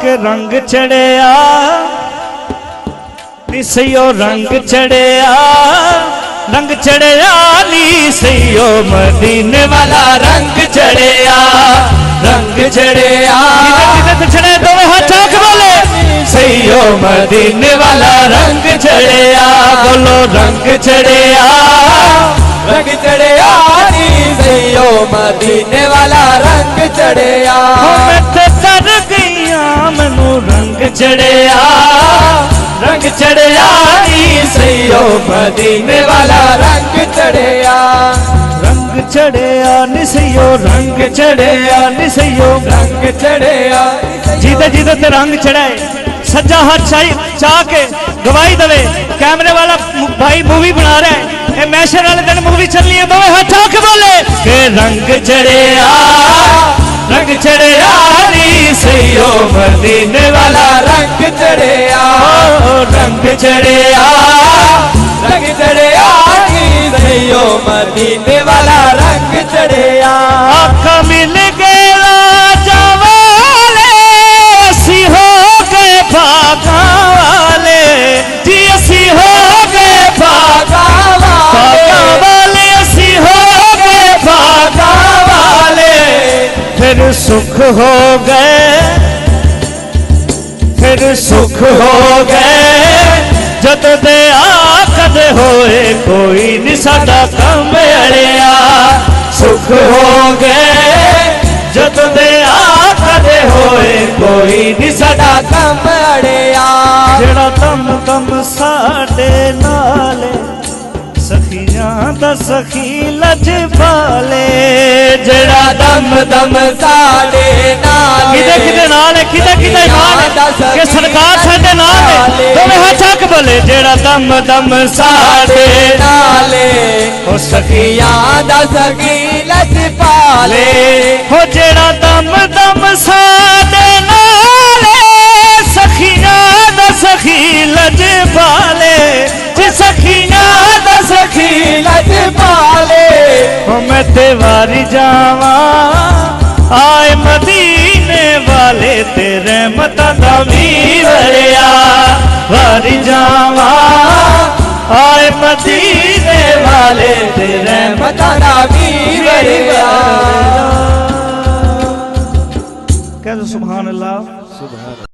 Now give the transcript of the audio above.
के रंग चढ़िया नी सैयो रंग चढ़िया नी सैयो मदीने वाला रंग चढ़िया चढ़े दो हाथ बोले सैयो मदीने वाला रंग चढ़िया बोलो रंग चढ़िया नी सैयो मदीने वाला रंग चढ़िया मैं तो तर गईया मैनू रंग चढ़िया नी सैयो मदीने वाला रंग चढ़िया नी सैयो रंग चढ़िया जीते जीते ते रंग चढ़ाए सज्जा हाथ चाह के गवाही दवे कैमरे वाला भाई मूवी बना रहा है ये मैशर वाले दिन मूवी चलनी है दोवे हाथ के बोले के रंग चढ़िया नी सैयो मदीने वाला रंग चढ़िया नी सैयो मदीने वाला रंग चढ़िया आका मिल गया जवाले असी हो गए भागा वाले जी असी हो गए भागा वाले असी हो गए भागा वाले फिर सुख हो गए जद दे आकद होए कोई नहीं साडा कम अड़िया सुख हो गए जद दे आकद होए कोई नहीं साडा कम अड़िया जेड़ा दम दम साडे नाले सखियां दा सखी लजपाले जेड़ा दम दम साडे नाले किदे नाल है किदे नाल के सरकार साडे नाल है दोवे हाथ के बोले जेड़ा दम दम साडे नाले ओ सखियां दा सखी लजपाले हो जेड़ा दम दम साडे नाले सखियां दा सखी लजपाले जे सखियां दा सखी लजपाले हो मैं ते वारी जावा आए मदीने वाले तेरे मता दा वीरया वारी जावा आए मदीने वाले तेरे मता दा वीरया कह दो सुभान अल्लाह।